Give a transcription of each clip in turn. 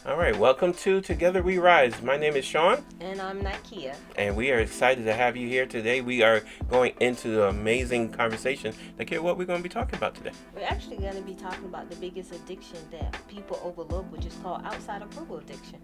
All right, welcome to Together We Rise. My name is Sean, And I'm Nakia. and we are excited to have you here today. We are going into an amazing conversation. Nakia, what we're going to be talking about today? We're actually going to be talking about the biggest addiction that people overlook, which is called outside approval addiction.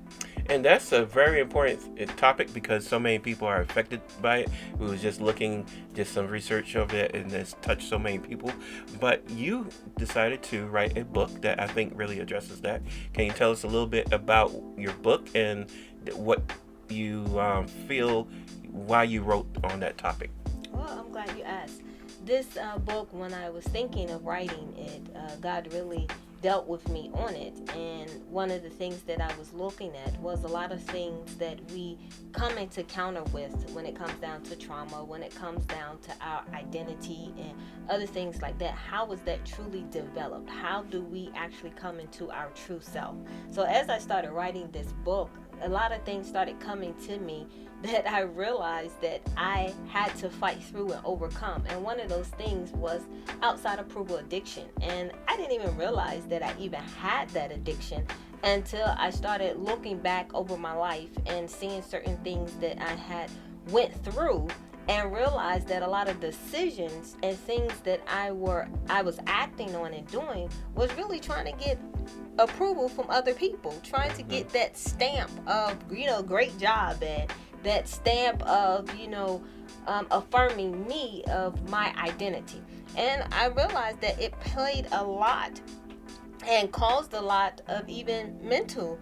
And that's a very important topic because so many people are affected by it. We was just looking, just some research of it, and it's touched so many people. But you decided to write a book that I think really addresses that. Can you tell us a little bit about your book and what you feel why you wrote on that topic? Well, I'm glad you asked. This book, when I was thinking of writing it, God really dealt with me on it. And one of the things that I was looking at was a lot of things that we come into counter with when it comes down to trauma, when it comes down to our identity and other things like that. How is that truly developed? How do we actually come into our true self? So as I started writing this book, a lot of things started coming to me that I realized that I had to fight through and overcome. And one of those things was outside approval addiction. And I didn't even realize that I even had that addiction until I started looking back over my life and seeing certain things that I had went through and realized that a lot of decisions and things that I was acting on and doing was really trying to get approval from other people, trying to get that stamp of great job, and that stamp of affirming me of my identity. And I realized that it played a lot and caused a lot of even mental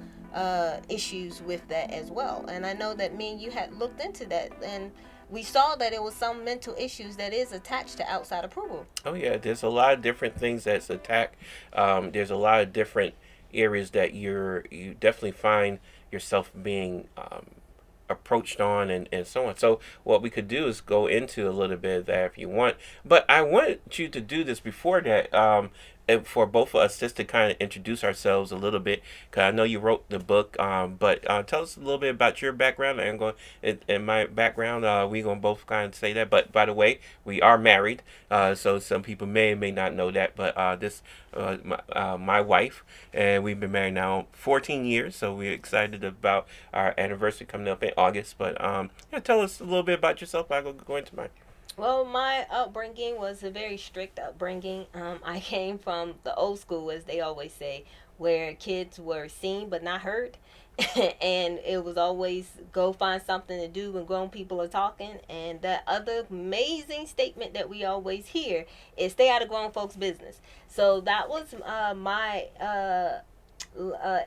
issues with that as well. And I know that me and you had looked into that, and we saw that it was some mental issues that is attached to outside approval. Oh yeah, there's a lot of different things that's attacked. There's a lot of different areas that you definitely find yourself being approached on and so on. So what we could do is go into a little bit of that if you want. But I want you to do this before that. And for both of us, just to kind of introduce ourselves a little bit, because I know you wrote the book, but tell us a little bit about your background. I'm going in my background. We're gonna both kind of say that. But by the way, we are married, so some people may or may not know that. But this my wife, and we've been married now 14 years. So we're excited about our anniversary coming up in August. But yeah, tell us a little bit about yourself. I'll go into mine. Well, my upbringing was a very strict upbringing. I came from the old school, as they always say, where kids were seen but not heard. And it was always go find something to do when grown people are talking. And the other amazing statement that we always hear is stay out of grown folks' business. So that was my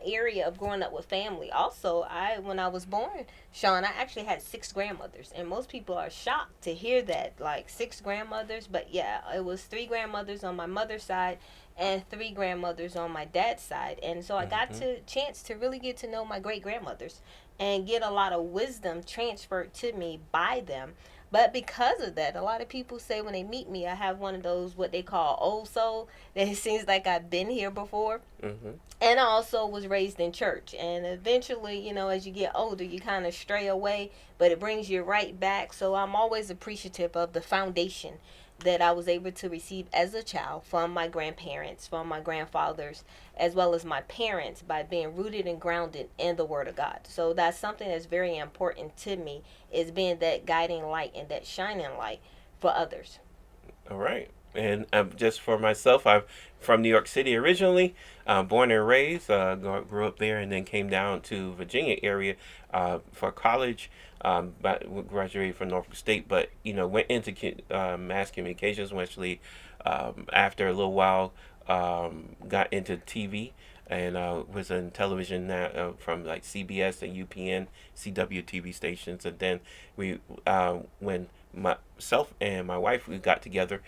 area of growing up with family. Also, when I was born, Sean, I actually had six grandmothers, and most people are shocked to hear that, like six grandmothers. But yeah, it was three grandmothers on my mother's side and three grandmothers on my dad's side, and so I got Hmm. to chance to really get to know my great grandmothers and get a lot of wisdom transferred to me by them. But because of that, a lot of people say when they meet me, I have one of those what they call old soul, that it seems like I've been here before. Hmm. And I also was raised in church, and eventually, as you get older, you kind of stray away, but it brings you right back. So I'm always appreciative of the foundation that I was able to receive as a child from my grandparents, from my grandfathers, as well as my parents, by being rooted and grounded in the word of God. So that's something that's very important to me, is being that guiding light and that shining light for others. All right. And just for myself, I'm from New York City originally, born and raised. Grew up there, and then came down to Virginia area for college. But graduated from Norfolk State, but went into mass communications. Actually, after a little while, got into TV and was in television now from like CBS and UPN, CW TV stations, and then when myself and my wife we got together.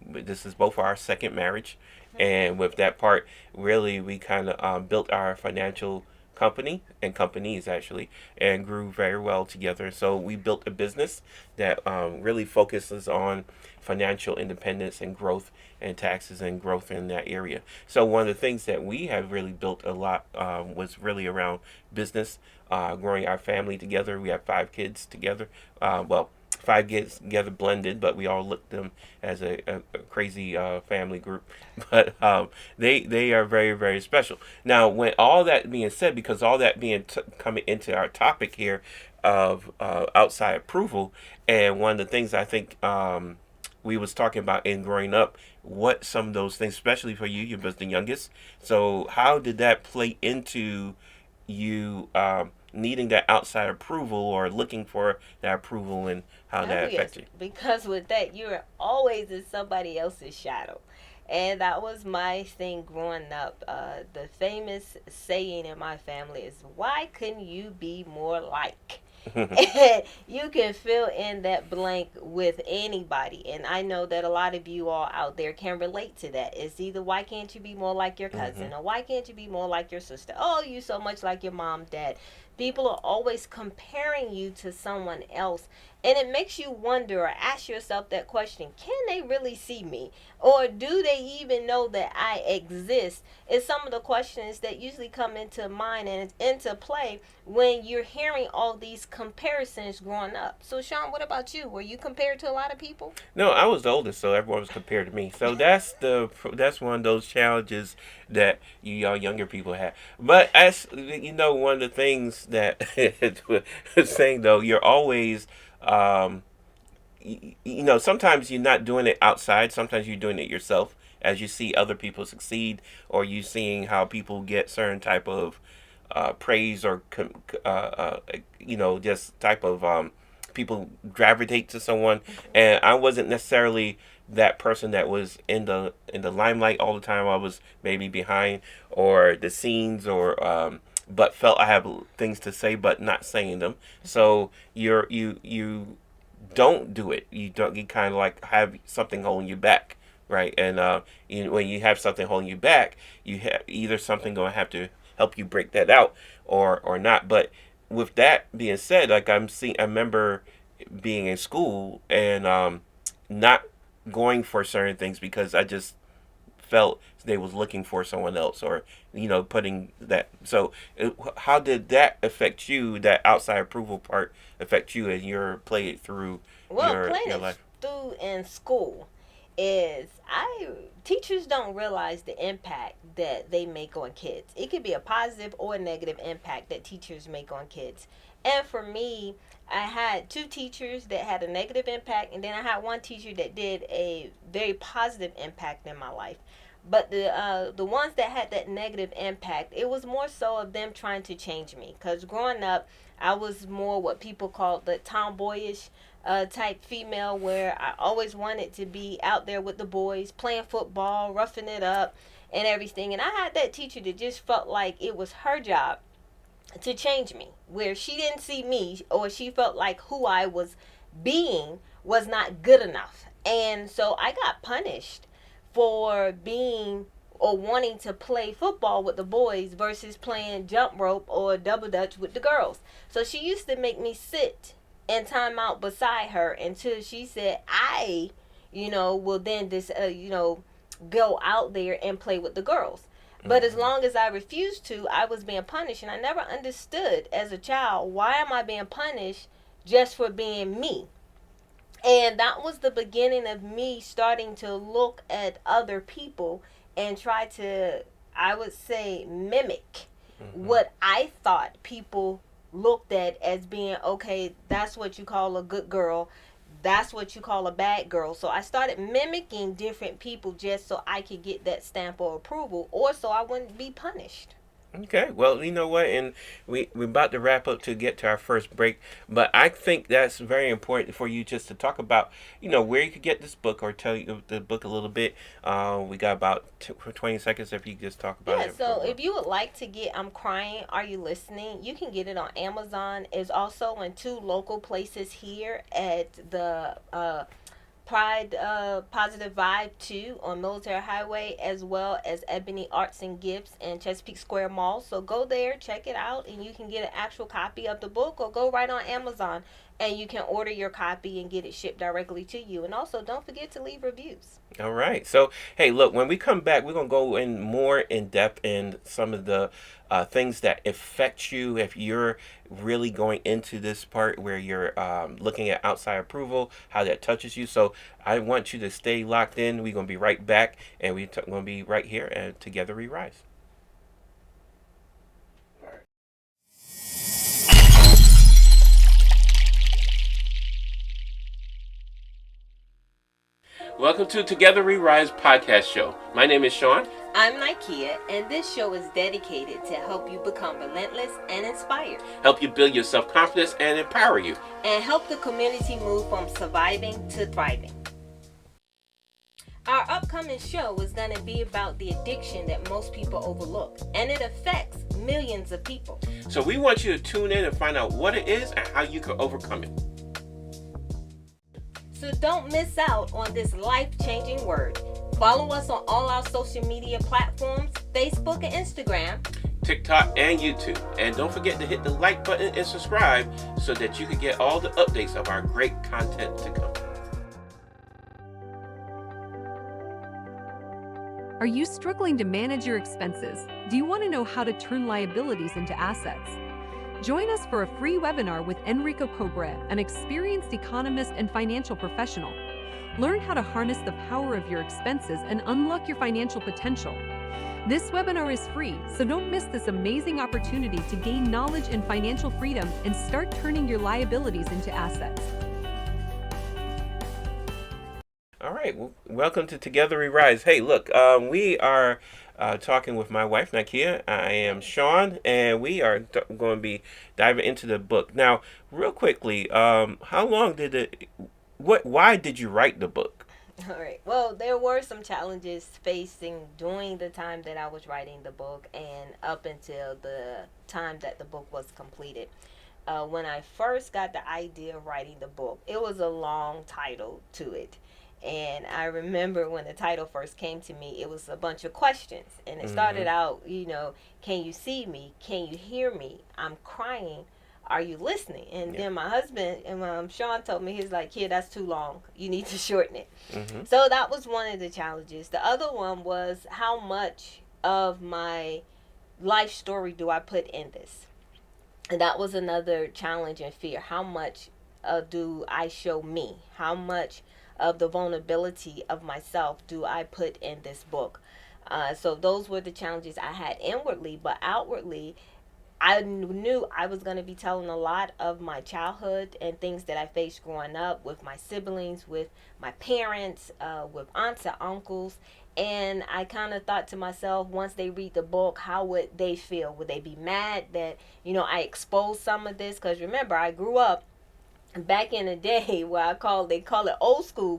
This is both our second marriage, and with that part, really we kind of built our financial company and companies actually, and grew very well together. So we built a business that really focuses on financial independence and growth and taxes and growth in that area. So one of the things that we have really built a lot was really around business, growing our family together. We have five kids together. Well, five get together blended, but we all looked them as a crazy family group. But they are very very special. Now, when all that being said, because all that being coming into our topic here of outside approval, and one of the things I think we was talking about in growing up, what some of those things, especially for you, you was the youngest. So how did that play into you needing that outside approval or looking for that approval and how Oh that yes, affected because with that you're always in somebody else's shadow, and that was my thing growing up. The famous saying in my family is, "Why couldn't you be more like?" you? And you can fill in that blank with anybody, and I know that a lot of you all out there can relate to that. It's either why can't you be more like your Hmm. cousin, or why can't you be more like your sister? Oh, you so much like your mom, dad. People are always comparing you to someone else, and it makes you wonder or ask yourself that question: can they really see me, or do they even know that I exist? It's some of the questions that usually come into mind and into play when you're hearing all these comparisons growing up. So, Sean, what about you? Were you compared to a lot of people? No, I was the oldest, so everyone was compared to me. So that's one of those challenges that you young younger people have. But as you know, one of the things that saying though, you're always sometimes you're not doing it outside. Sometimes you're doing it yourself as you see other people succeed, or you seeing how people get certain type of praise or just type of people gravitate to someone. And I wasn't necessarily that person that was in the limelight all the time. I was maybe behind or the scenes or but felt I have things to say but not saying them. So you don't do it. You don't. You kind of like have something holding you back, right? And when you have something holding you back, you have either something going to have to help you break that out, or not. But with that being said, like I remember being in school and not going for certain things because I just felt they was looking for someone else or putting that. So how did that affect you, that outside approval part affect you, and your play it through Well, your playing it life? through in school is I teachers don't realize the impact that they make on kids. It could be a positive or a negative impact that teachers make on kids. And for me, I had two teachers that had a negative impact, and then I had one teacher that did a very positive impact in my life. But the ones that had that negative impact, it was more so of them trying to change me. Cause growing up, I was more what people call the tomboyish type female, where I always wanted to be out there with the boys, playing football, roughing it up, and everything. And I had that teacher that just felt like it was her job to change me, where she didn't see me, or she felt like who I was being was not good enough. And so I got punished for being or wanting to play football with the boys versus playing jump rope or double dutch with the girls. So she used to make me sit and time out beside her until she said I, will then go out there and play with the girls. But as Hmm. long as I refused to, I was being punished. And I never understood as a child, why am I being punished just for being me? And that was the beginning of me starting to look at other people and try to, I would say, mimic Hmm. what I thought people looked at as being okay. That's what you call a good girl. That's what you call a bad girl. So I started mimicking different people just so I could get that stamp of approval, or so I wouldn't be punished. Okay, well, you know what, and we're about to wrap up to get to our first break, but I think that's very important for you just to talk about, where you could get this book or tell you the book a little bit. We got about 20 seconds if you could just talk about Yeah, it for a so while. if you would like to get I'm Crying, Are You Listening? You can get it on Amazon. It's also in two local places here at the Pride Positive Vibe 2 on Military Highway, as well as Ebony Arts and Gifts in Chesapeake Square Mall. So go there, check it out, and you can get an actual copy of the book, or go right on Amazon and you can order your copy and get it shipped directly to you. And also, don't forget to leave reviews. All right. So, hey, look, when we come back, we're going to go in more in depth in some of the things that affect you if you're really going into this part where you're looking at outside approval, how that touches you. So, I want you to stay locked in. We're going to be right back, and we're going to be right here, and together we rise. Welcome to Together We Rise podcast show. My name is Sean. I'm Nikea, and this show is dedicated to help you become relentless and inspired. Help you build your self-confidence and empower you. And help the community move from surviving to thriving. Our upcoming show is going to be about the addiction that most people overlook, and it affects millions of people. So we want you to tune in and find out what it is and how you can overcome it. So don't miss out on this life-changing word. Follow us on all our social media platforms, Facebook and Instagram, TikTok and YouTube. And don't forget to hit the like button and subscribe so that you can get all the updates of our great content to come. Are you struggling to manage your expenses? Do you want to know how to turn liabilities into assets? Join us for a free webinar with Enrico Cobre, an experienced economist and financial professional. Learn how to harness the power of your expenses and unlock your financial potential. This webinar is free, so don't miss this amazing opportunity to gain knowledge and financial freedom and start turning your liabilities into assets. All right, well, welcome to Together We Rise. Hey, look, we are talking with my wife, Nikea. I am Sean, and we are going to be diving into the book. Now, real quickly, how long did it, why did you write the book? All right. Well, there were some challenges facing during the time that I was writing the book and up until the time that the book was completed. When I first got the idea of writing the book, it was a long title to it. And I remember when the title first came to me, it was a bunch of questions. And it started out, can you see me? Can you hear me? I'm crying. Are you listening? And then my husband and Sean told me, he's like, "Kid, that's too long. You need to shorten it." So that was one of the challenges. The other one was, how much of my life story do I put in this? And that was another challenge and fear. How much do I show me? How much of the vulnerability of myself do I put in this book? So those were the challenges I had inwardly, but outwardly, I knew I was going to be telling a lot of my childhood and things that I faced growing up with my siblings, with my parents, with aunts and uncles. And I kind of thought to myself, once they read the book, how would they feel? Would they be mad that, I exposed some of this? Because remember, I grew up back in the day where they call it old school,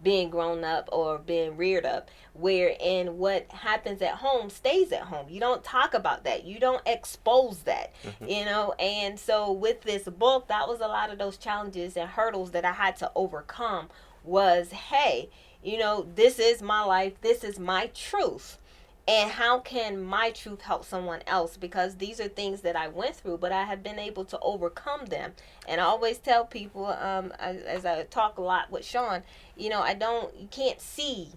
being grown up or being reared up, wherein what happens at home stays at home. You don't talk about that. You don't expose that, and so with this book, that was a lot of those challenges and hurdles that I had to overcome was, hey, this is my life. This is my truth. And how can my truth help someone else? Because these are things that I went through, but I have been able to overcome them. And I always tell people, as I talk a lot with Sean, you can't see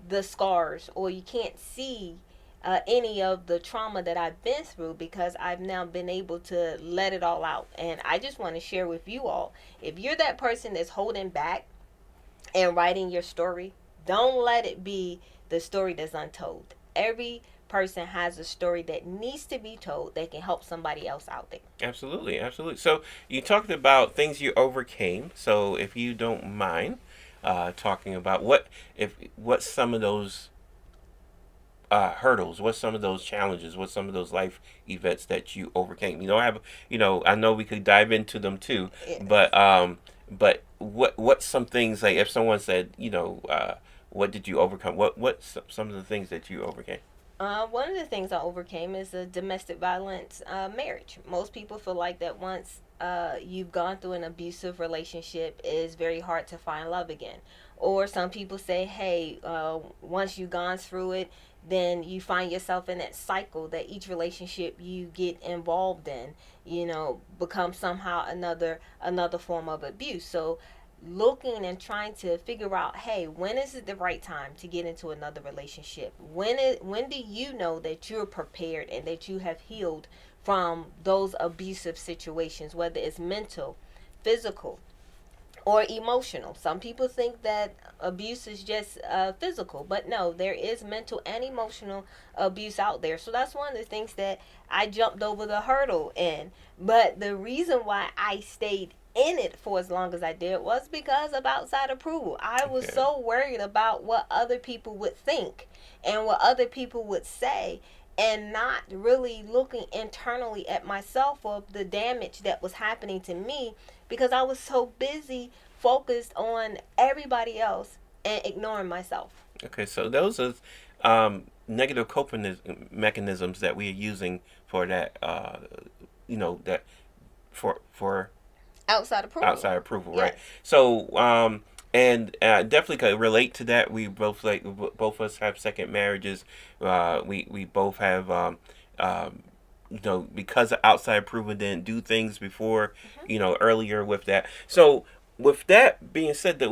the scars, or you can't see any of the trauma that I've been through, because I've now been able to let it all out. And I just want to share with you all, if you're that person that's holding back and writing your story, don't let it be the story that's untold. Every person has a story that needs to be told that can help somebody else out there. Absolutely, absolutely. So you talked about things you overcame. So if you don't mind talking about what some of those hurdles, what some of those challenges, what some of those life events that you overcame. I know we could dive into them too, yes. But what some things, like if someone said, what did you overcome? What some of the things that you overcame? One of the things I overcame is a domestic violence marriage. Most people feel like that once you've gone through an abusive relationship, it is very hard to find love again. Or some people say, hey, once you've gone through it, then you find yourself in that cycle that each relationship you get involved in, becomes somehow another form of abuse. So looking and trying to figure out, hey, when is it the right time to get into another relationship? When do you know that you're prepared and that you have healed from those abusive situations, whether it's mental, physical, or emotional? Some people think that abuse is just physical, but no, there is mental and emotional abuse out there. So that's one of the things that I jumped over the hurdle in. But the reason why I stayed in it for as long as I did was because of outside approval. I was Okay. so worried about what other people would think and what other people would say, and not really looking internally at myself or the damage that was happening to me, because I was so busy focused on everybody else and ignoring myself. Okay, so those are negative coping mechanisms that we are using for that, that for Outside approval. outside approval, right? Yes. So, and definitely could relate to that. We both both of us have second marriages. We both have because of outside approval didn't do things before, earlier with that. So with that being said, that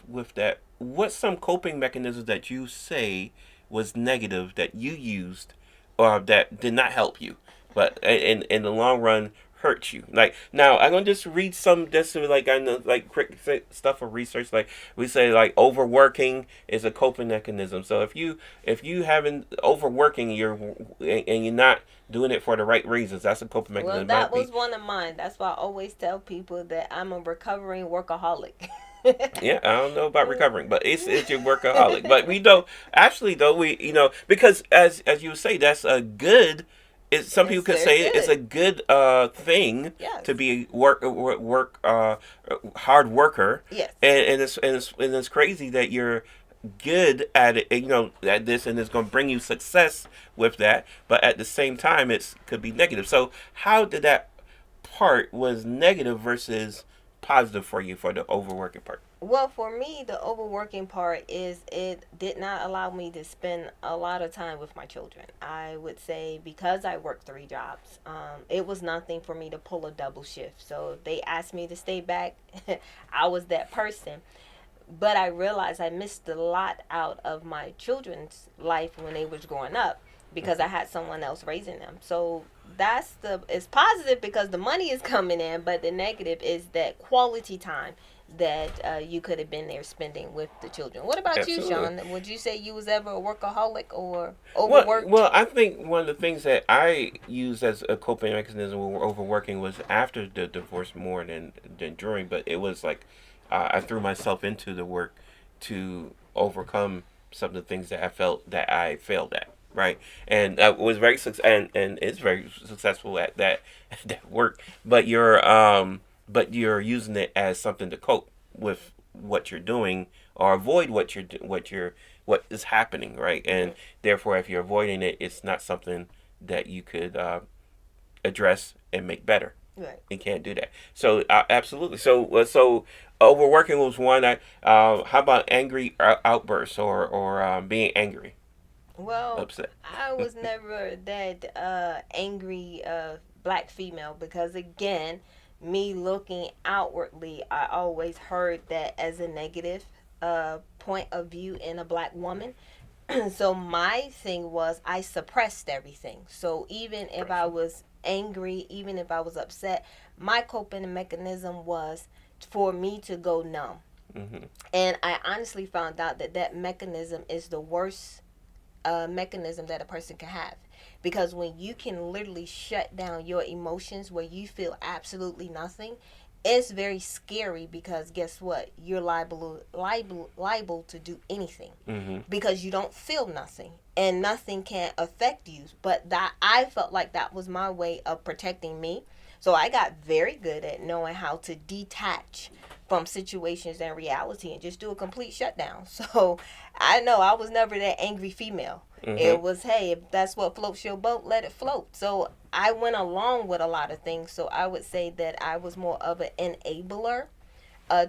with that, what's some coping mechanisms that you say was negative that you used or that did not help you, but in the long run hurt you? Like now, I'm gonna just read some just like I know like quick stuff for research. Like we say, like overworking is a coping mechanism. So if you haven't overworking, and you're not doing it for the right reasons, that's a coping mechanism. Well, It that might was be. one of mine. That's why I always tell people that I'm a recovering workaholic. Yeah, I don't know about recovering, but it's your workaholic. But we don't actually though we because as you say that's a good. Some people It's could very say it's a good. good thing Yes. to be work hard worker, Yes. and it's crazy that you're good at it, at this, and it's going to bring you success with that. But at the same time, it could be negative. So how did that part was negative versus positive for you for the overworking part? Well, for me, the overworking part is it did not allow me to spend a lot of time with my children. I would say because I worked three jobs, it was nothing for me to pull a double shift. So if they asked me to stay back, I was that person. But I realized I missed a lot out of my children's life when they was growing up because I had someone else raising them. So it's positive because the money is coming in, but the negative is that quality time that you could have been there spending with the children. What about you, Absolutely. Sean? Would you say you was ever a workaholic or Well, overworked? well, I think one of the things that I used as a coping mechanism when we're overworking was after the divorce more than during, but it was like I threw myself into the work to overcome some of the things that I felt that I failed at, right? And I was very and is very successful at that that work. But you're using it as something to cope with what you're doing or avoid what is happening, right? And therefore, if you're avoiding it, it's not something that you could address and make better. Right. You can't do that. So absolutely. So overworking was one. How about angry outbursts or being angry, Well, upset? I was never that angry black female because, again, me looking outwardly, I always heard that as a negative point of view in a black woman. So my thing was I suppressed everything. So even if I Depression. was angry, even if I was upset, my coping mechanism was for me to go numb. Hmm. And I honestly found out that that mechanism is the worst mechanism that a person can have, because when you can literally shut down your emotions where you feel absolutely nothing, it's very scary, because guess what, you're liable to do anything Hmm. because you don't feel nothing and nothing can affect you. But that, I felt like that was my way of protecting me. So I got very good at knowing how to detach from situations and reality and just do a complete shutdown. So I know I was never that angry female. It was, hey, if that's what floats your boat, let it float. So I went along with a lot of things. So I would say that I was more of an enabler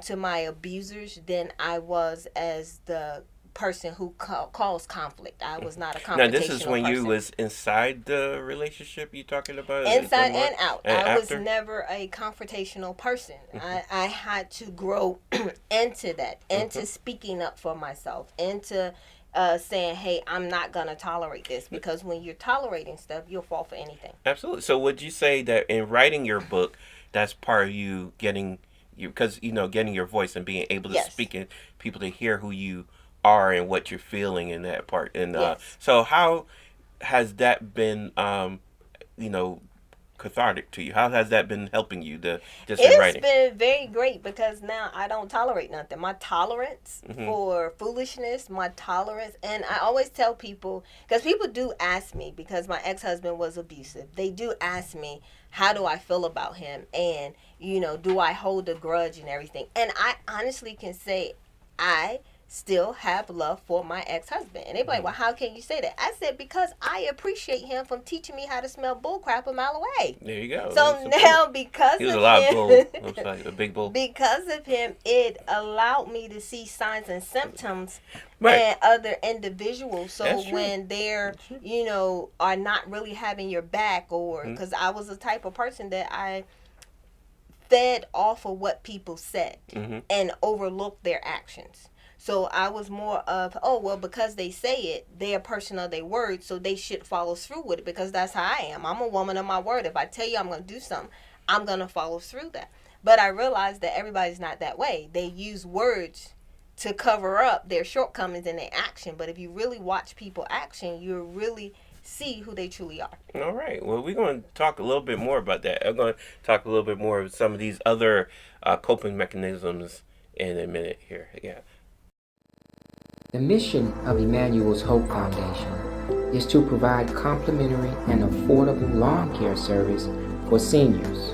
to my abusers than I was as the person who caused conflict. I was not a confrontational Now, this is when person. you was inside the relationship you talking about? Inside and out. And I after? was never a confrontational person. I had to grow into that, into speaking up for myself, into saying, hey, I'm not going to tolerate this, because when you're tolerating stuff, you'll fall for anything. Absolutely. So would you say that in writing your book, that's part of you getting because getting your voice and being able to Yes. speak and people to hear who you are and what you're feeling in that part. And Yes. so how has that been cathartic to you? How has that been helping you in It's writing? been very great, because now I don't tolerate nothing. My tolerance for foolishness, my tolerance, and I always tell people, because people do ask me, because my ex-husband was abusive, they do ask me, how do I feel about him? And, do I hold a grudge and everything? And I honestly can say I still have love for my ex-husband. And they be like, well, how can you say that? I said, because I appreciate him from teaching me how to smell bullcrap a mile away. There you go. So now, because he was of a lot of him, bull. Looks like a big bull. because of him, it allowed me to see signs and symptoms Right. and other individuals. So That's true. when they're, are not really having your back, or because I was the type of person that I fed off of what people said and overlooked their actions. So I was more of, because they say it, they're a person of their word, so they should follow through with it, because that's how I am. I'm a woman of my word. If I tell you I'm going to do something, I'm going to follow through that. But I realized that everybody's not that way. They use words to cover up their shortcomings in their action. But if you really watch people action, you'll really see who they truly are. All right. Well, we're going to talk a little bit more about that. I'm going to talk a little bit more of some of these other coping mechanisms in a minute here. Yeah. The mission of Emmanuel's Hope Foundation is to provide complimentary and affordable lawn care service for seniors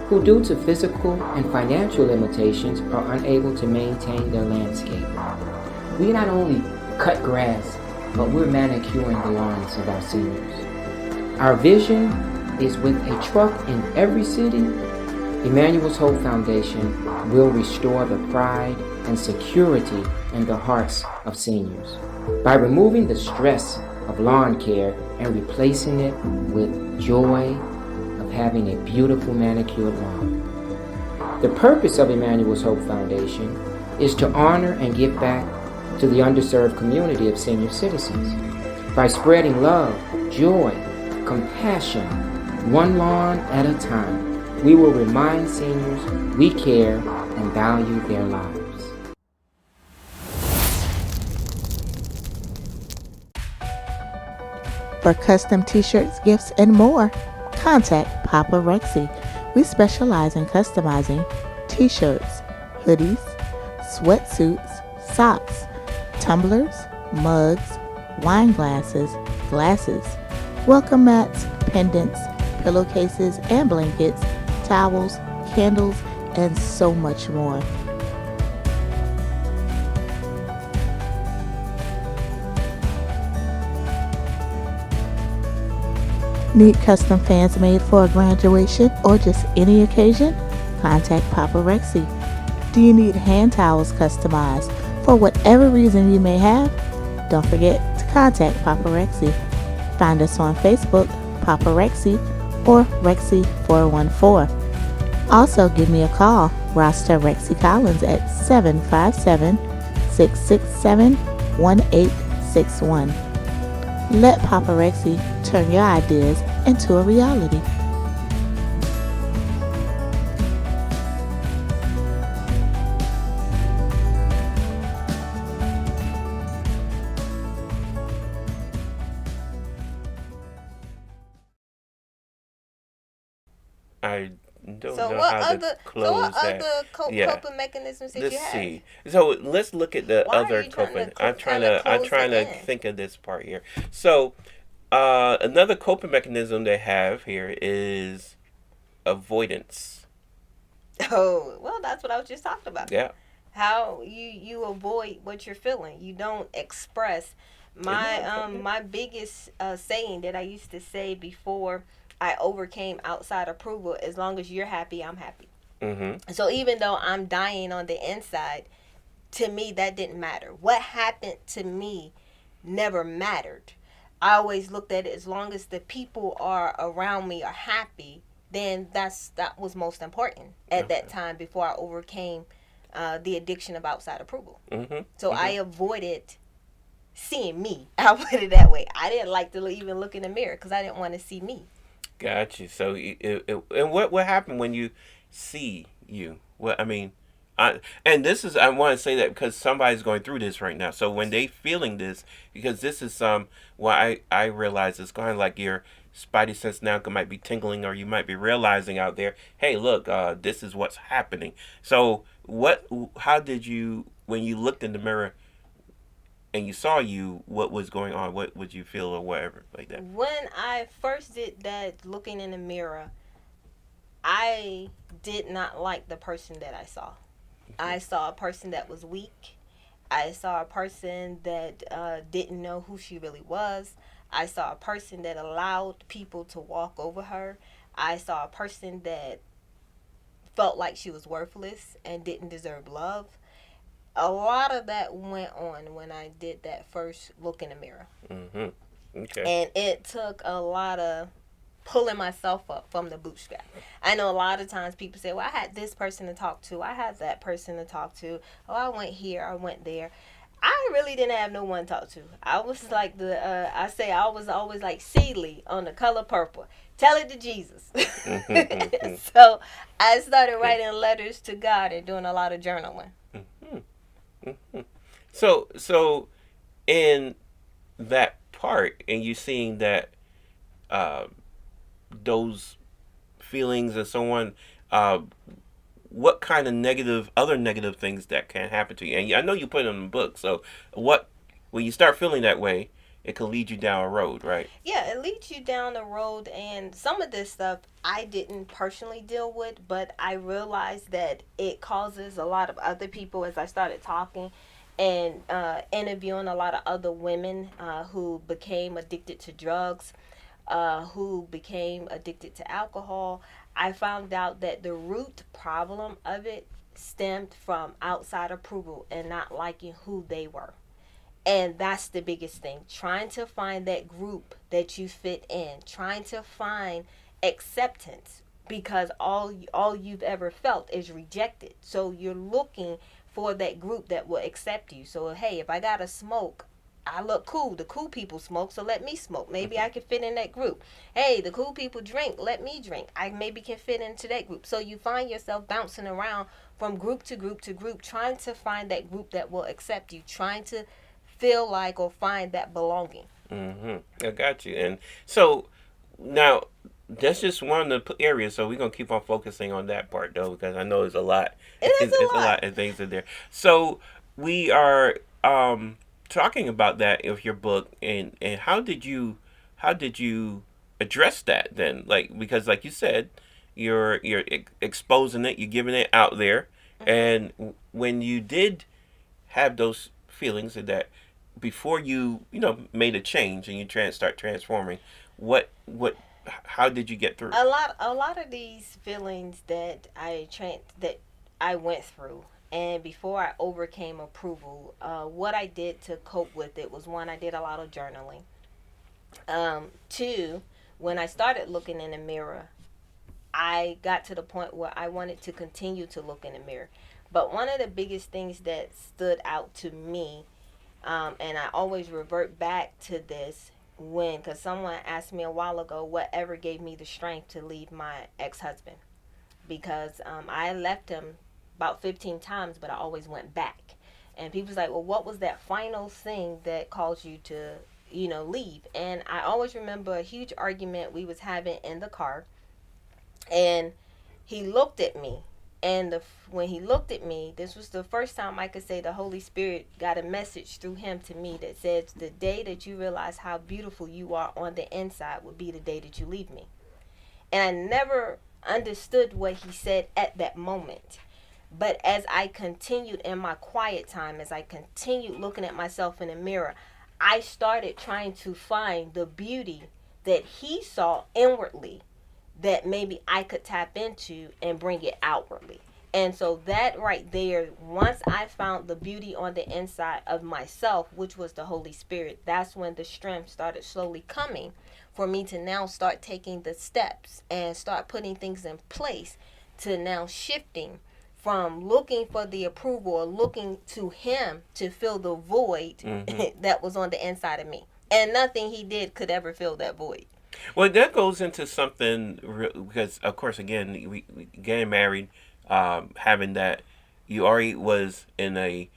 who, due to physical and financial limitations, are unable to maintain their landscape. We not only cut grass, but we're manicuring the lawns of our seniors. Our vision is, with a truck in every city, Emmanuel's Hope Foundation will restore the pride and security in the hearts of seniors by removing the stress of lawn care and replacing it with joy of having a beautiful manicured lawn. The purpose of Emmanuel's Hope Foundation is to honor and give back to the underserved community of senior citizens by spreading love, joy, compassion, one lawn at a time. We will remind seniors we care and value their lives. For custom t-shirts, gifts, and more, contact Papa Rexy. We specialize in customizing t-shirts, hoodies, sweatsuits, socks, tumblers, mugs, wine glasses, welcome mats, pendants, pillowcases and blankets, towels, candles, and so much more. Need custom fans made for a graduation or just any occasion? Contact Papa Rexy. Do you need hand towels customized for whatever reason you may have? Don't forget to contact Papa Rexy. Find us on Facebook, Papa Rexy, or Rexy414. Also give me a call, Roster Rexy Collins, at 757-667-1861. Let Papa Rexy turn your ideas into a reality. I don't So know what how other to close that. Yeah. coping mechanisms did Let's you have? see. So let's look at the Why are other you trying coping. to I'm kinda trying close to it in? think of this part here. So another coping mechanism they have here is avoidance. Oh, well, that's what I was just talking about. Yeah. How you avoid what you're feeling. You don't express. My biggest saying that I used to say before I overcame outside approval: as long as you're happy, I'm happy. Mm-hmm. So even though I'm dying on the inside, to me that didn't matter. What happened to me never mattered. I always looked at it, as long as the people are around me are happy, then that was most important at that time before I overcame the addiction of outside approval. Mm-hmm. So Mm-hmm. I avoided seeing me. I'll put it that way. I didn't like to even look in the mirror because I didn't want to see me. Got you. So, and what happened when you see you? What I mean, and this is I want to say that because somebody's going through this right now. So when they feeling this, because this is well, I realize it's kind of like your spidey sense now might be tingling, or you might be realizing out there, hey, look, this is what's happening. So how did you, when you looked in the mirror and you saw you, what was going on? What would you feel or whatever like that? When I first did that, looking in the mirror, I did not like the person that I saw. I saw a person that was weak. I saw a person that didn't know who she really was. I saw a person that allowed people to walk over her. I saw a person that felt like she was worthless and didn't deserve love. A lot of that went on when I did that first look in the mirror. Mm-hmm. Okay. And it took a lot of pulling myself up from the bootstrap. I know a lot of times people say, well, I had this person to talk to. I had that person to talk to. Oh, I went here. I went there. I really didn't have no one to talk to. I was like I was always like Seeley on The Color Purple. Tell it to Jesus. Mm-hmm. So I started writing letters to God and doing a lot of journaling. Mm-hmm. Mm-hmm. So in that part, and you seeing that uh, those feelings and so on, uh, what kind of other negative things that can happen to you? And I know you put it in the book. So when you start feeling that way, it can lead you down a road, right? Yeah, it leads you down the road, and some of this stuff I didn't personally deal with, but I realized that it causes a lot of other people as I started talking and interviewing a lot of other women who became addicted to drugs, who became addicted to alcohol. I found out that the root problem of it stemmed from outside approval and not liking who they were. And that's the biggest thing. Trying to find that group that you fit in. Trying to find acceptance, because all you've ever felt is rejected. So you're looking for that group that will accept you. So hey, if I gotta smoke, I look cool. The cool people smoke, so let me smoke. Maybe I can fit in that group. Hey, the cool people drink, let me drink. I maybe can fit into that group. So you find yourself bouncing around from group to group to group, trying to find that group that will accept you, trying to feel like or find that belonging. Mm-hmm. I got you. And so now that's just one of the areas. So we're gonna keep on focusing on that part though, because I know there's a lot. It is It's a a lot. lot of things in there. So we are talking about that of your book, and how did you address that then? Like, because like you said, you're exposing it, you're giving it out there, and when you did have those feelings and that before you made a change and you start transforming, what how did you get through? A lot of these feelings that that I went through, and before I overcame approval, what I did to cope with it was, one, I did a lot of journaling. Two, when I started looking in the mirror, I got to the point where I wanted to continue to look in the mirror. But one of the biggest things that stood out to me, and I always revert back to this, because someone asked me a while ago, whatever gave me the strength to leave my ex-husband. Because I left him about 15 times, but I always went back. And people's like, well, what was that final thing that caused you to, leave? And I always remember a huge argument we was having in the car, and he looked at me. And when he looked at me, this was the first time I could say the Holy Spirit got a message through him to me that said, the day that you realize how beautiful you are on the inside would be the day that you leave me. And I never understood what he said at that moment. But as I continued in my quiet time, as I continued looking at myself in the mirror, I started trying to find the beauty that he saw inwardly that maybe I could tap into and bring it outwardly. And so that right there, once I found the beauty on the inside of myself, which was the Holy Spirit, that's when the strength started slowly coming for me to now start taking the steps and start putting things in place to now shifting from looking for the approval or looking to him to fill the void that was on the inside of me. And nothing he did could ever fill that void. Well, that goes into something because, of course, again, we getting married, having that, you already was in a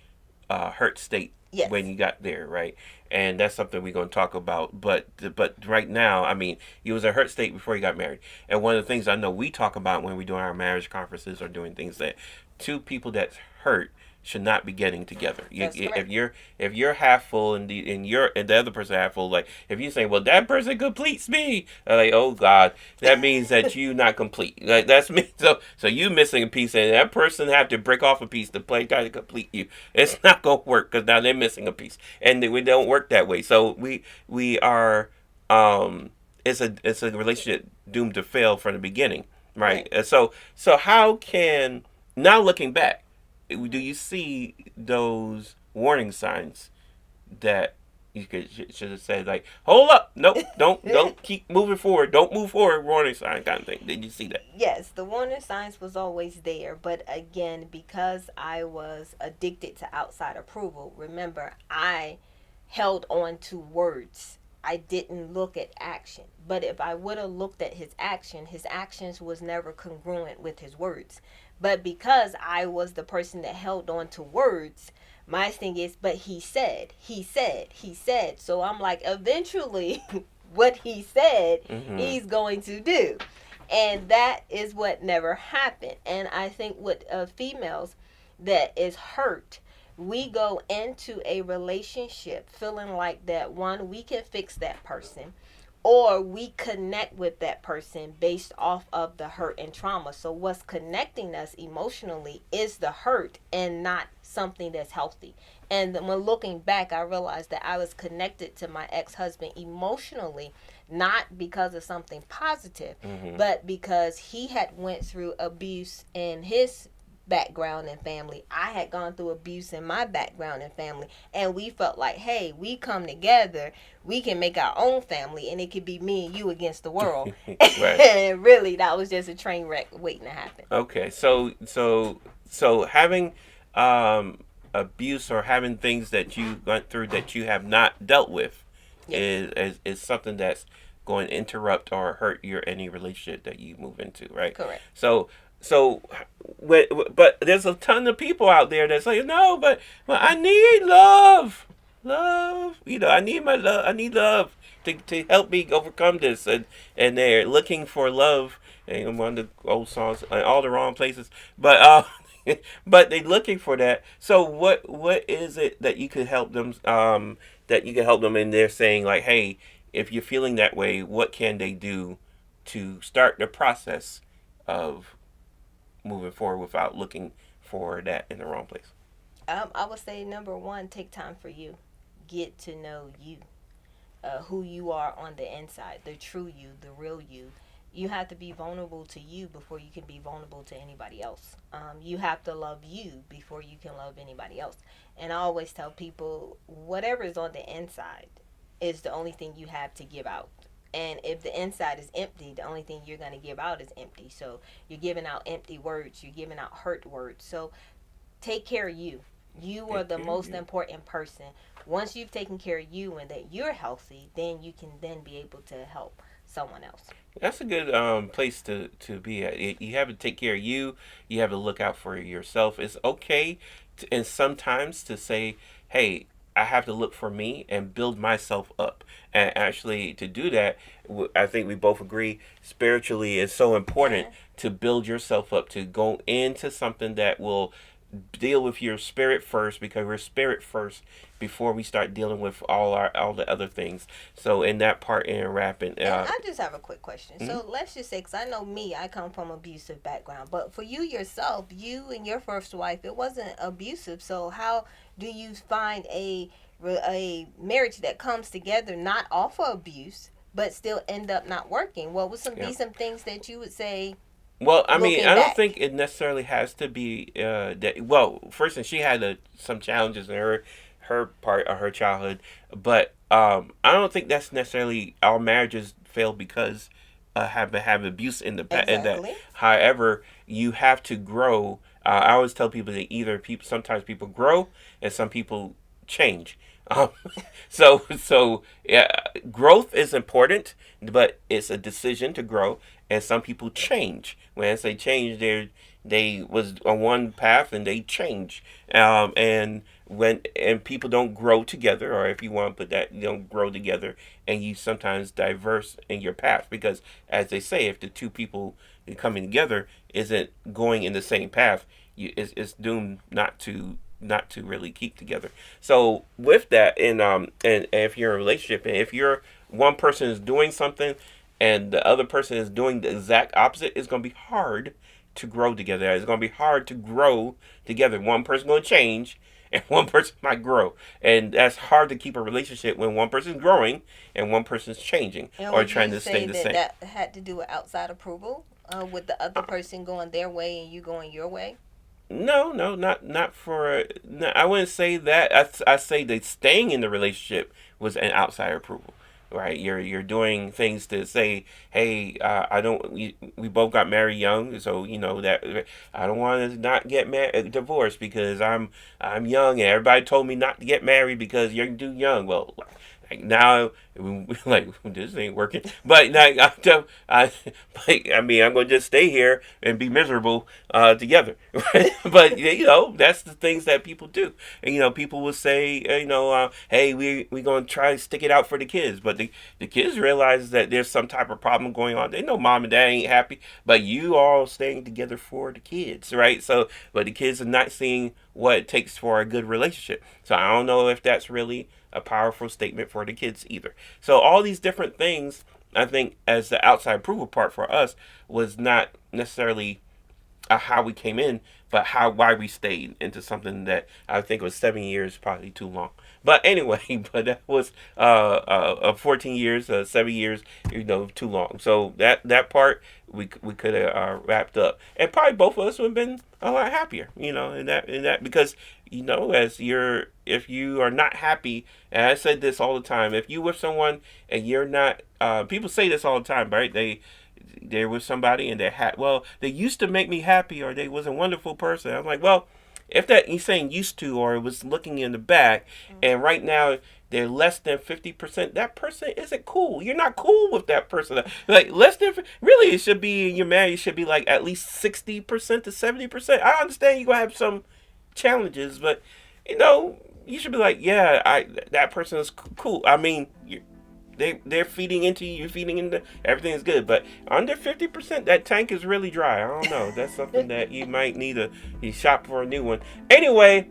hurt state Yes. when you got there, right? And that's something we're going to talk about. But right now, I mean, you was a hurt state before you got married. And one of the things I know we talk about when we're doing our marriage conferences or doing things that two people that's hurt should not be getting together. That's correct. If you're half full and the other person half full, like if you say, well, that person completes me, like, oh God, that means that you not complete. Like that's me. So you missing a piece, and that person have to break off a piece to try to complete you. It's not gonna work because now they're missing a piece, and we don't work that way. So we are it's a relationship doomed to fail from the beginning, right? And so how can, now looking back, do you see those warning signs that you should have said, like, hold up, nope, don't keep moving forward, don't move forward, warning sign kind of thing? Did you see that? Yes, the warning signs was always there, but again, because I was addicted to outside approval, remember, I held on to words. I didn't look at action. But if I would have looked at his actions was never congruent with his words. But because I was the person that held on to words, my thing is, but he said. So I'm like, eventually, what he said, he's going to do. And that is what never happened. And I think with females that is hurt, we go into a relationship feeling like that, one, we can fix that person, or we connect with that person based off of the hurt and trauma. So what's connecting us emotionally is the hurt and not something that's healthy. And when looking back, I realized that I was connected to my ex-husband emotionally, not because of something positive, but because he had went through abuse in his background and family. I had gone through abuse in my background and family, and we felt like, hey, we come together, we can make our own family, and it could be me and you against the world. Right. And really, that was just a train wreck waiting to happen. Okay, so having abuse or having things that you went through that you have not dealt with is something that's going to interrupt or hurt any relationship that you move into, right? Correct. But there's a ton of people out there that say, no, but I need love. I need my love. I need love to help me overcome this, and they're looking for love. And one of the old songs, all the wrong places, but but they're looking for that. So what is it that you could help them? And they're saying, like, hey, if you're feeling that way, what can they do to start the process of moving forward without looking for that in the wrong place? I would say, number one, take time for you. Get to know you, who you are on the inside, the true you, the real you. You have to be vulnerable to you before you can be vulnerable to anybody else. You have to love you before you can love anybody else. And I always tell people, whatever is on the inside is the only thing you have to give out. And if the inside is empty, the only thing you're going to give out is empty. So you're giving out empty words. You're giving out hurt words. So take care of you. You are the most important person. Once you've taken care of you and that you're healthy, then you can then be able to help someone else. That's a good place to be at. You have to take care of you. You have to look out for yourself. It's okay and sometimes to say, hey, I have to look for me and build myself up. And actually, to do that, I think we both agree, spiritually is so important to build yourself up, to go into something that will deal with your spirit first, because we're spirit first before we start dealing with all the other things. So in that part in rapping, And I just have a quick question. Mhm. So let's just say, because I know me, I come from abusive background, but for you yourself, you and your first wife, it wasn't abusive. So how do you find a marriage that comes together not off of abuse, but still end up not working? What would Yeah. be some things that you would say? Well, I mean, Looking I don't back. think it necessarily has to be that. Well, first, and she had some challenges in her part of her childhood, but I don't think that's necessarily our marriages failed because have abuse in the past. And that, Exactly. however, you have to grow. I always tell people that either people sometimes people grow and some people change. Um, so yeah, growth is important, but it's a decision to grow, and some people change. When I say change, they was on one path and they change. And people don't grow together, or if you want to put that, you don't grow together, and you sometimes diverse in your path because, as they say, if the two people coming together isn't going in the same path, it's doomed not to really keep together. So with that, and if you're in a relationship, and if you're one person is doing something and the other person is doing the exact opposite, it's gonna be hard to grow together. It's gonna be hard to grow together. One person gonna change and one person might grow. And that's hard to keep a relationship when one person's growing and one person's changing And or would trying you to say stay the that same. that had to do with outside approval, with the other person going their way and you going your way? No, no, not for. No, I wouldn't say that. I say that staying in the relationship was an outside approval, right? You're doing things to say, hey, I don't. We both got married young, so you know that I don't want to not get divorced because I'm young, and everybody told me not to get married because you're too young. Well, like now, like this ain't working. But like I mean, I'm gonna just stay here and be miserable together. Right? But you know, that's the things that people do. And you know, people will say, hey, we gonna try to stick it out for the kids, but the kids realize that there's some type of problem going on. They know mom and dad ain't happy, but you all staying together for the kids, right? So, but the kids are not seeing what it takes for a good relationship. So I don't know if that's really a powerful statement for the kids either. So all these different things, I think, as the outside approval part for us was not necessarily how we came in, but why we stayed into something that I think was 7 years, probably too long. But anyway, but that was 14 years, 7 years, too long. So that part we could have wrapped up, and probably both of us would have been a lot happier, in that because if you are not happy, and I said this all the time, if you with someone and you're not, people say this all the time, right? They're with somebody and they used to make me happy, or they was a wonderful person. I'm like, well, if that he's saying used to, or it was looking in the back, and right now they're less than 50%, that person isn't cool. You're not cool with that person. Like less than really, it should be your marriage should be like at least 60% to 70%. I understand you gonna have some challenges, but you should be like, yeah, that person is cool. I mean, they're feeding into you, you're feeding into everything is good, but under 50%, that tank is really dry. I don't know. That's something that you might need you shop for a new one. Anyway,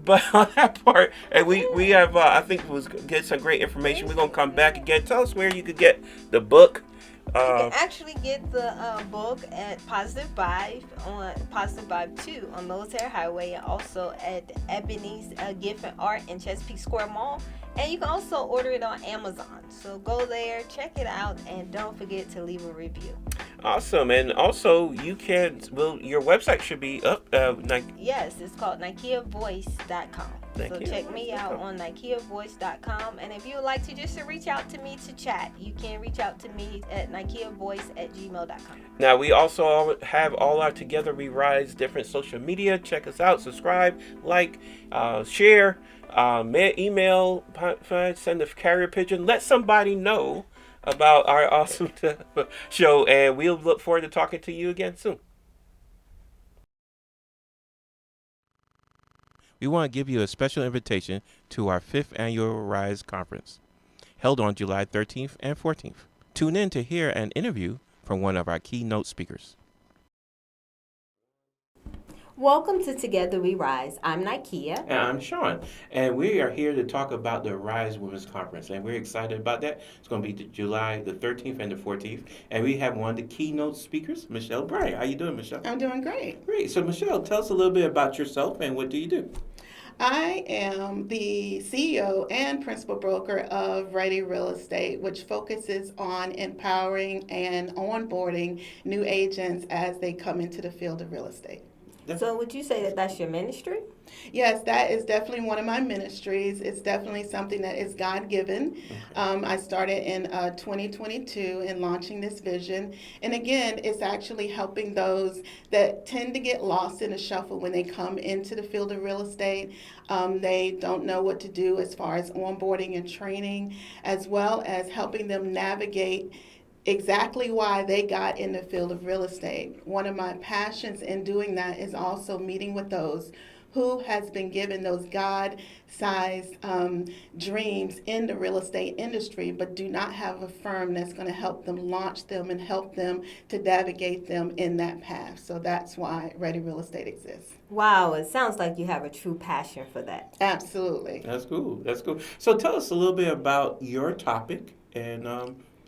but on that part, and we have I think it was get some great information. We're gonna come back again. Tell us where you could get the book. You can actually get the book at Positive Vibe on Positive Vibe 2 on Military Highway, and also at Ebony's Gift and Art in Chesapeake Square Mall. And you can also order it on Amazon. So go there, check it out, and don't forget to leave a review. Awesome. And also, your website should be up. Yes, it's called NikeaVoice.com. So check me out on NikeaVoice.com. And if you would like to just reach out to me to chat, you can reach out to me at NikeaVoice@gmail.com. Now, we also have all our Together We Rise different social media. Check us out, subscribe, like, share, email, send a carrier pigeon. Let somebody know about our awesome show, and we'll look forward to talking to you again soon. We want to give you a special invitation to our 5th annual Rise Conference, held on July 13th and 14th. Tune in to hear an interview from one of our keynote speakers. Welcome to Together We Rise. I'm Nikia. And I'm Sean, and we are here to talk about the Rise Women's Conference, and we're excited about that. It's going to be July the 13th and the 14th, and we have one of the keynote speakers, Michelle Bryant. How you doing, Michelle? I'm doing great. Great. So, Michelle, tell us a little bit about yourself and what do you do? I am the CEO and principal broker of Ready Real Estate, which focuses on empowering and onboarding new agents as they come into the field of real estate. So would you say that that's your ministry? Yes, that is definitely one of my ministries. It's definitely something that is God-given. I started in 2022 in launching this vision. And again, it's actually helping those that tend to get lost in the shuffle when they come into the field of real estate. They don't know what to do as far as onboarding and training, as well as helping them navigate exactly why they got in the field of real estate. One of my passions in doing that is also meeting with those who has been given those God-sized dreams in the real estate industry, but do not have a firm that's going to help them launch them and help them to navigate them in that path. So that's why Ready Real Estate exists. Wow, it sounds like you have a true passion for that. Absolutely. That's cool. That's cool. So, tell us a little bit about your topic and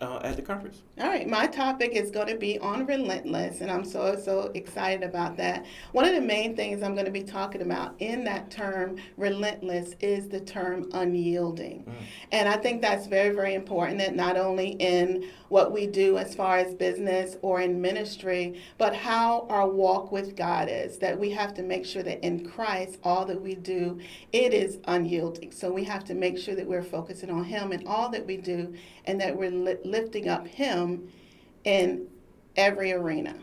at the conference. All right, my topic is going to be on relentless, and I'm so excited about that. One of the main things I'm going to be talking about in that term, relentless, is the term unyielding. And I think that's very, very important, that not only in what we do as far as business or in ministry, but how our walk with God is, that we have to make sure that in Christ, all that we do, it is unyielding. So we have to make sure that we're focusing on Him in all that we do, and that we're lifting up Him in every arena.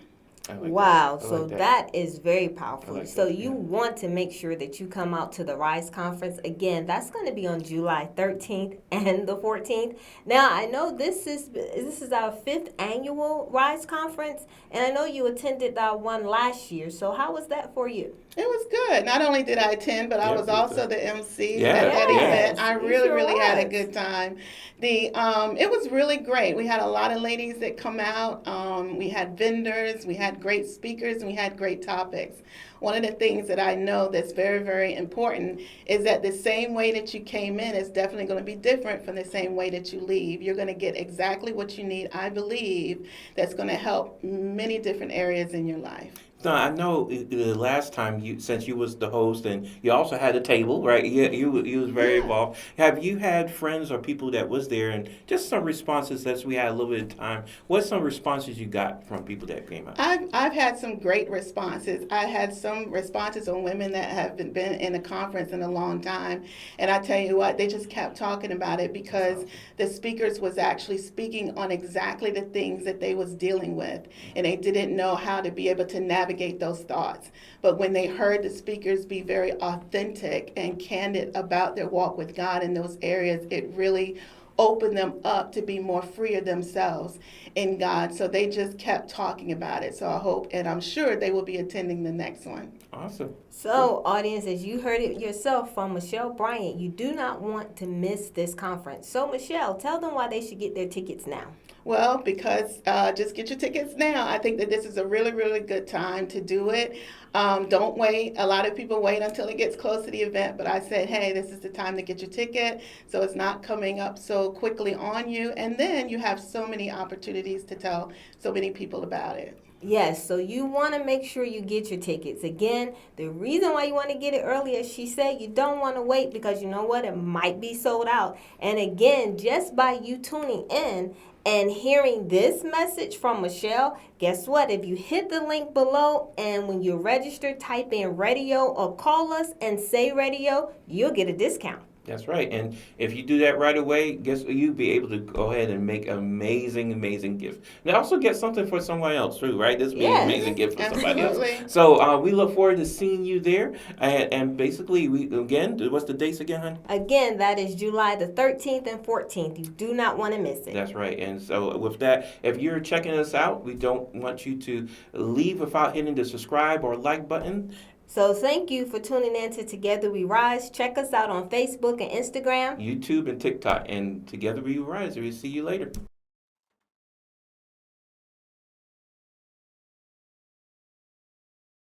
Wow, that. so that is very powerful. Like So that, you yeah. want to make sure that you come out to the Rise Conference. Again, that's going to be on July 13th and the 14th. Now, I know this is our 5th annual Rise Conference, and I know you attended one last year. So how was that for you? It was good. Not only did I attend, but I Yeah, was me also too. the MC Yeah. at that Yes, event. I you really, sure really had a was. good time. It was really great. We had a lot of ladies that come out. We had vendors, we had great speakers, and we had great topics. One of the things that I know that's very, very important is that the same way that you came in is definitely going to be different from the same way that you leave. You're going to get exactly what you need, I believe, that's going to help many different areas in your life. No, I know the last time since you was the host and you also had a table, right? You was very involved. Have you had friends or people that was there and just some responses as we had a little bit of time? What's some responses you got from people that came out? I've had some great responses. I had some responses on women that have been in a conference in a long time, and I tell you what, they just kept talking about it because the speakers was actually speaking on exactly the things that they was dealing with, and they didn't know how to be able to navigate those thoughts. But when they heard the speakers be very authentic and candid about their walk with God in those areas, it really opened them up to be more freer themselves in God. So they just kept talking about it. So I hope, and I'm sure they will be attending the next one. Awesome. So, audience, as you heard it yourself from Michelle Bryant, you do not want to miss this conference. So, Michelle, tell them why they should get their tickets now. Well, because just get your tickets now. I think that this is a really, really good time to do it. Don't wait. A lot of people wait until it gets close to the event, but I said, hey, this is the time to get your ticket, so it's not coming up so quickly on you. And then you have so many opportunities to tell so many people about it. Yes, so you want to make sure you get your tickets. Again, the reason why you want to get it early, as she said, you don't want to wait because you know what? It might be sold out. And again, just by you tuning in and hearing this message from Michelle, guess what? If you hit the link below and when you register, type in radio or call us and say radio, you'll get a discount. That's right. And if you do that right away, guess what? You'll be able to go ahead and make an amazing, amazing gift. And also get something for someone else too, right? This will be an amazing gift for somebody Absolutely. else. So we look forward to seeing you there. And basically, what's the dates again, honey? Again, that is July the 13th and 14th. You do not want to miss it. That's right. And so with that, if you're checking us out, we don't want you to leave without hitting the subscribe or like button. So thank you for tuning in to Together We Rise. Check us out on Facebook and Instagram. YouTube and TikTok. And Together We Rise. We'll see you later.